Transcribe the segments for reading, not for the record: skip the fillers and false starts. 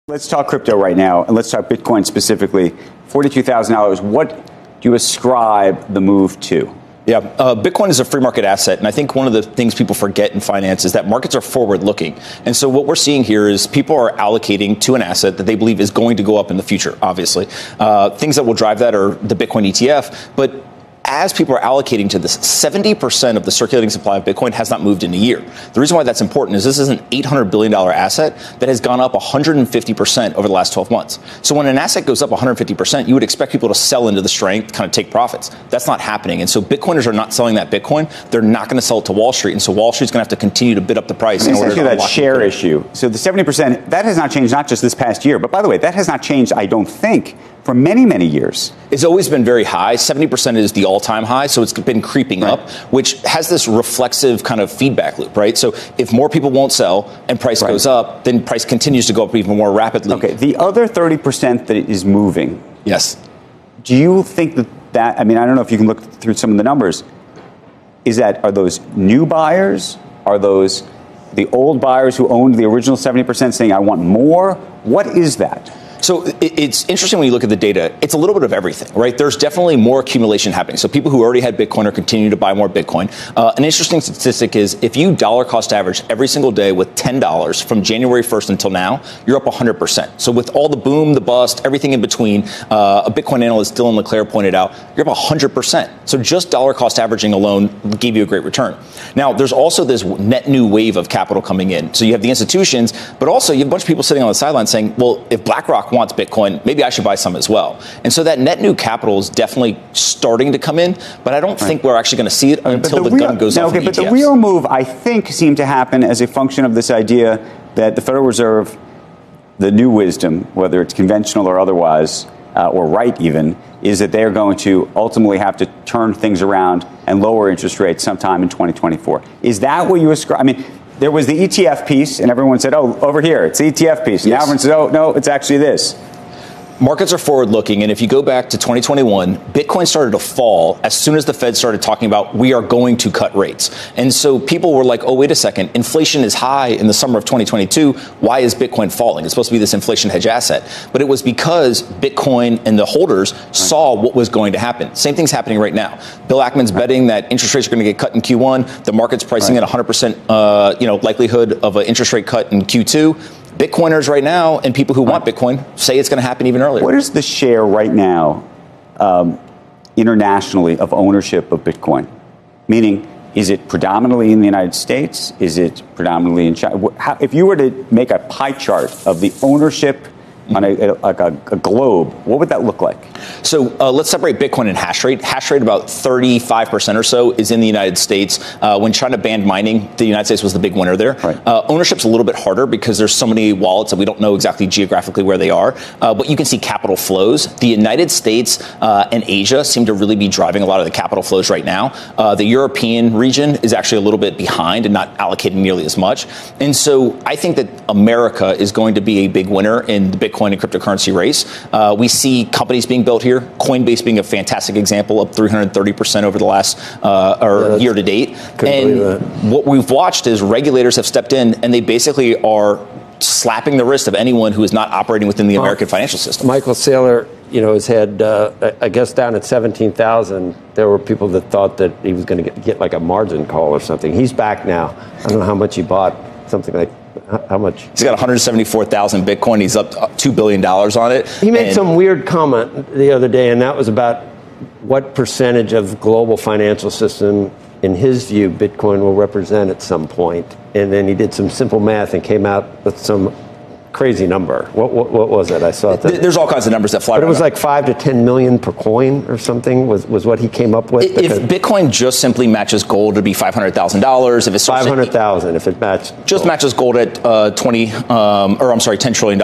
Let's talk crypto right now, and let's talk Bitcoin specifically. $42,000. What do you ascribe the move to? Yeah, Bitcoin is a free market asset, and I think one of the things people forget in finance is that markets are forward-looking. And so what we're seeing here is people are allocating to an asset that they believe is going to go up in the future, obviously. Things that will drive that are the Bitcoin ETF, but as people are allocating to this, 70% of the circulating supply of Bitcoin has not moved in a year. The reason why that's important is this is an $800 billion asset that has gone up 150% over the last 12 months. So when an asset goes up 150%, you would expect people to sell into the strength, kind of take profits. That's not happening. And so Bitcoiners are not selling that Bitcoin. They're not going to sell it to Wall Street. And so Wall Street's going to have to continue to bid up the price in order to that share issue. So the 70%, that has not changed, not just this past year. But by the way, that has not changed, I don't think, for many, many years. It's always been very high. 70% is the all-time high, so it's been creeping up, which has this reflexive kind of feedback loop, right? So if more people won't sell and price goes up, then price continues to go up even more rapidly. Okay, the other 30% that is moving. Yes. Do you think that, I mean, I don't know if you can look through some of the numbers. Are those new buyers? Are those the old buyers who owned the original 70% saying, I want more? What is that? So it's interesting when you look at the data. It's a little bit of everything, right? There's definitely more accumulation happening. So people who already had Bitcoin are continuing to buy more Bitcoin. An interesting statistic is if you dollar cost average every single day with $10 from January 1st until now, you're up 100%. So with all the boom, the bust, everything in between, a Bitcoin analyst, Dylan LeClaire, pointed out, you're up 100%. So just dollar cost averaging alone gave you a great return. Now, there's also this net new wave of capital coming in. So you have the institutions, but also you have a bunch of people sitting on the sidelines saying, well, if BlackRock wants Bitcoin, maybe I should buy some as well. And so that net new capital is definitely starting to come in, but I don't think we're actually going to see it until the gun goes off. Okay, but the real move, I think, seemed to happen as a function of this idea that the Federal Reserve, the new wisdom, whether it's conventional or otherwise, or right even, is that they're going to ultimately have to turn things around and lower interest rates sometime in 2024. Is that what you ascribe? I mean, there was the ETF piece, and everyone said, oh, over here, it's the ETF piece. And now everyone says, oh, no, it's actually this. Markets are forward-looking, and if you go back to 2021, Bitcoin started to fall as soon as the Fed started talking about we are going to cut rates. And so people were like, oh, wait a second, inflation is high in the summer of 2022. Why is Bitcoin falling? It's supposed to be this inflation hedge asset. But it was because Bitcoin and the holders saw what was going to happen. Same thing's happening right now. Bill Ackman's betting that interest rates are going to get cut in Q1. The market's pricing at 100% likelihood of an interest rate cut in Q2. Bitcoiners right now and people who want Bitcoin say it's going to happen even earlier. What is the share right now internationally of ownership of Bitcoin? Meaning, is it predominantly in the United States? Is it predominantly in China? If you were to make a pie chart of the ownership on a globe, what would that look like? So let's separate Bitcoin and hash rate. Hash rate, about 35% or so, is in the United States. When China banned mining, the United States was the big winner there. Right. Ownership's a little bit harder because there's so many wallets that we don't know exactly geographically where they are. But you can see capital flows. The United States and Asia seem to really be driving a lot of the capital flows right now. The European region is actually a little bit behind and not allocating nearly as much. And so I think that America is going to be a big winner in the Bitcoin and cryptocurrency race. We see companies being built here. Coinbase being a fantastic example, up 330% over the last year to date. And what we've watched is regulators have stepped in and they basically are slapping the wrist of anyone who is not operating within the American financial system. Michael Saylor, has had, I guess, down at 17,000. There were people that thought that he was going to get like a margin call or something. He's back now. I don't know how much he bought. Something like. How much? He's got 174,000 Bitcoin. He's up $2 billion on it. He made some weird comment the other day, and that was about what percentage of the global financial system, in his view, Bitcoin will represent at some point. And then he did some simple math and came out with some crazy number. What was it? I saw that. There's all kinds of numbers that fly. But it was like 5 to 10 million per coin or something was what he came up with. If Bitcoin just simply matches gold, it'd be $500,000. If it's $500,000, if it matches gold at $10 trillion.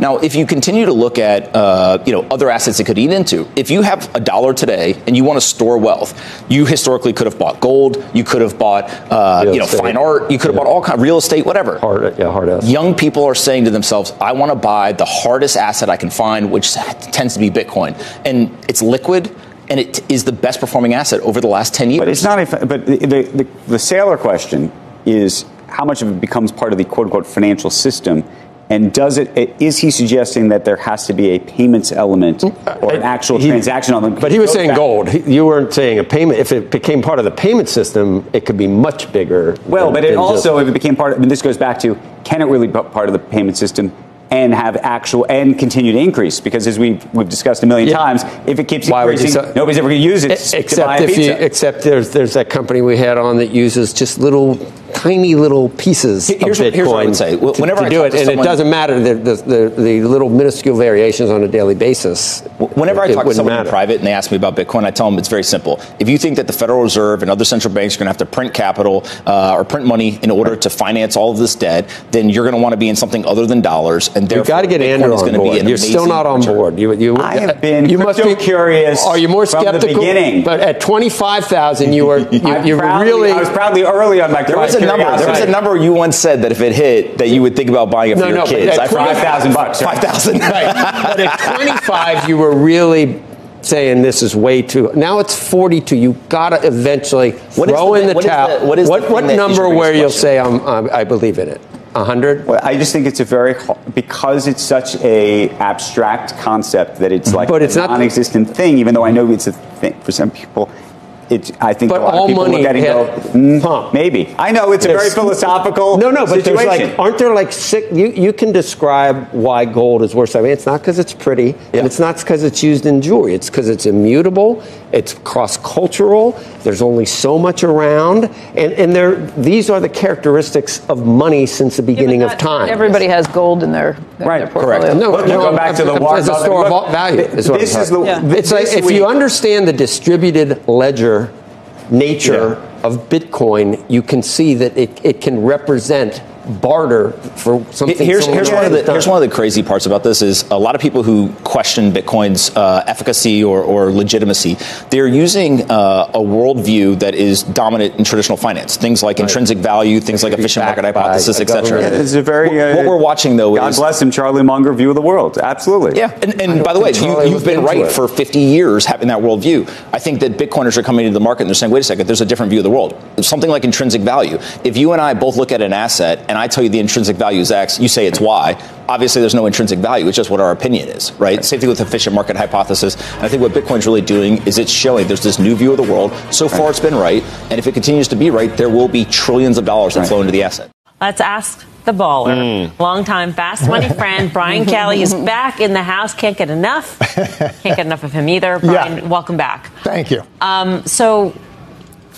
Now, if you continue to look at other assets it could eat into, if you have $1 today and you want to store wealth, you historically could have bought gold, you could have bought fine art, you could have bought all kinds of real estate, whatever. Hard asset. Young people are saying to themselves, I want to buy the hardest asset I can find, which tends to be Bitcoin. And it's liquid, and it is the best performing asset over the last 10 years. But it's not. But the Saylor question is how much of it becomes part of the quote unquote financial system, And is he suggesting that there has to be a payments element or an actual transaction on them? But he was saying gold. You weren't saying a payment. If it became part of the payment system, it could be much bigger. Well, but it also, if it became part of, I mean, this goes back to, can it really be part of the payment system and have and continue to increase? Because as we've discussed a million times, if it keeps increasing, nobody's ever going to use it to buy a pizza. Except there's that company we had on that uses just tiny little pieces of Bitcoin. Here's what I would say. Whenever to do it, and it doesn't matter the little minuscule variations on a daily basis. Whenever I talk to someone in private and they ask me about Bitcoin, I tell them it's very simple. If you think that the Federal Reserve and other central banks are going to have to print capital or print money in order to finance all of this debt, then you're going to want to be in something other than dollars. And you've got to get Andrew on board. You're still not on board. I have been curious. Are you more skeptical? From the beginning. But at 25,000, you were really. I was proudly early on my curiosity. There was a number you once said that if it hit, that you would think about buying it for your kids. $5,000. $5,000. Right. But at 25, you were really saying this is way too. Now it's 42. You got to eventually throw in the towel. What number where you'll say I believe in it? 100? Well, I just think it's because it's such a abstract concept that it's like a non-existent thing. Even though I know it's a thing for some people. I think a lot of people look at it and go, maybe. I know it's a very philosophical but situation. Aren't there you can describe why gold is worth. I mean, it's not because it's pretty, and it's not because it's used in jewelry. It's because it's immutable, it's cross-cultural, there's only so much around, and these are the characteristics of money since the beginning of time. Everybody has gold in their portfolio. Correct. Go back to the as a store of value. It's like if you understand the distributed ledger nature of Bitcoin, you can see that it can represent barter for something. Here's one of the crazy parts about this is a lot of people who question Bitcoin's efficacy or legitimacy, they're using a worldview that is dominant in traditional finance. Things like intrinsic value, things like efficient market hypothesis, etc. It's a very what we're watching though God bless him, Charlie Munger view of the world. Absolutely. Yeah, and by the way, you've been right for 50 years having that worldview. I think that Bitcoiners are coming into the market and they're saying, wait a second, there's a different view of the world. Something like intrinsic value. If you and I both look at an asset and I tell you the intrinsic value is X, you say it's Y. Obviously, there's no intrinsic value. It's just what our opinion is, right? Same thing with efficient market hypothesis. And I think what Bitcoin's really doing is it's showing there's this new view of the world. So far, it's been right. And if it continues to be right, there will be trillions of dollars that flow into the asset. Let's ask the baller. Longtime Fast Money friend Brian Kelly is back in the house. Can't get enough. Can't get enough of him either. Brian, welcome back. Thank you. So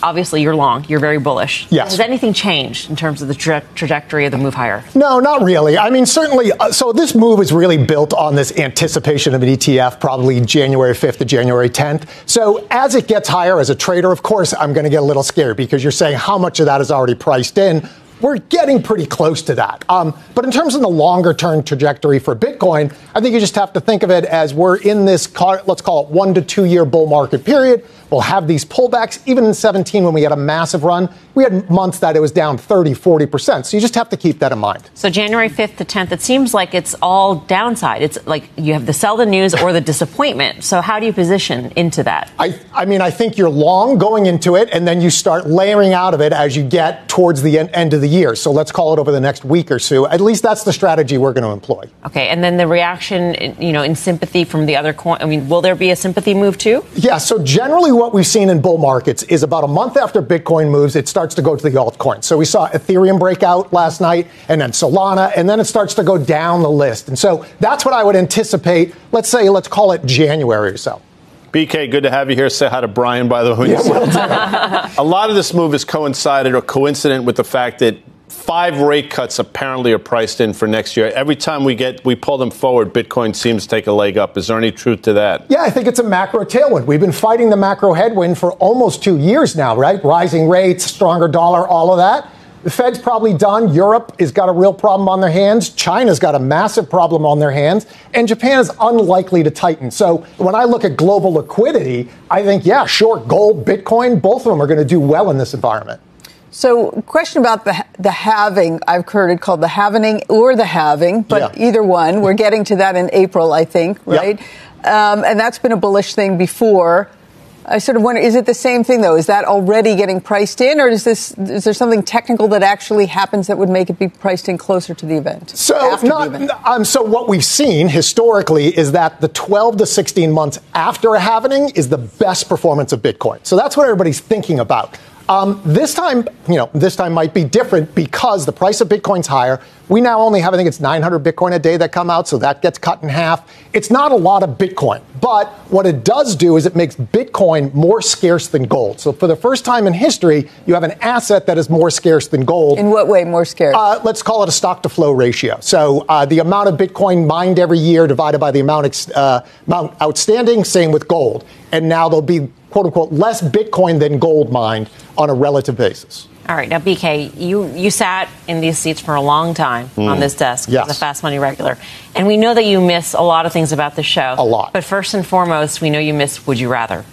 obviously, you're long. You're very bullish. Yes. Has anything changed in terms of the trajectory of the move higher? No, not really. I mean, certainly. So this move is really built on this anticipation of an ETF, probably January 5th to January 10th. So as it gets higher as a trader, of course, I'm going to get a little scared because you're saying how much of that is already priced in. We're getting pretty close to that. But in terms of the longer-term trajectory for Bitcoin, I think you just have to think of it as we're in this, let's call it 1 to 2 year bull market period. We'll have these pullbacks. Even in 17, when we had a massive run, we had months that it was down 30, 40%. So you just have to keep that in mind. So January 5th to 10th, it seems like it's all downside. It's like you have the sell the news or the disappointment. So how do you position into that? I mean, I think you're long going into it, and then you start layering out of it as you get towards the end of the year. So let's call it over the next week or so. At least that's the strategy we're going to employ. Okay, and then the reaction, in sympathy from the other coin. I mean, will there be a sympathy move too? Yeah, so generally what we've seen in bull markets is about a month after Bitcoin moves, it starts to go to the altcoins. So we saw Ethereum break out last night, and then Solana, and then it starts to go down the list. And so that's what I would anticipate, let's call it January or so. BK, good to have you here. Say hi to Brian, by the way. A lot of this move has coincided or coincident with the fact that 5 rate cuts apparently are priced in for next year. Every time we pull them forward, Bitcoin seems to take a leg up. Is there any truth to that? Yeah, I think it's a macro tailwind. We've been fighting the macro headwind for almost 2 years now, right? Rising rates, stronger dollar, all of that. The Fed's probably done. Europe has got a real problem on their hands. China's got a massive problem on their hands. And Japan is unlikely to tighten. So when I look at global liquidity, I think, short gold, Bitcoin, both of them are going to do well in this environment. So, question about the halving. I've heard it called the halvening or the halving, but either one. We're getting to that in April, I think, right? Yep. And that's been a bullish thing before. I sort of wonder, is it the same thing, though? Is that already getting priced in, or is there something technical that actually happens that would make it be priced in closer to the event? So what we've seen historically is that the 12 to 16 months after a halving is the best performance of Bitcoin. So that's what everybody's thinking about. This time might be different because the price of Bitcoin's higher. We now only have, I think it's 900 Bitcoin a day that come out, so that gets cut in half. It's not a lot of Bitcoin, but what it does do is it makes Bitcoin more scarce than gold. So for the first time in history, you have an asset that is more scarce than gold. In what way more scarce? Let's call it a stock-to-flow ratio. So the amount of Bitcoin mined every year divided by the amount outstanding, same with gold. And now there'll be, quote unquote, less Bitcoin than gold mined on a relative basis. All right. Now, BK, you sat in these seats for a long time on this desk as a Fast Money regular. And we know that you miss a lot of things about the show. A lot. But first and foremost, we know you miss Would You Rather.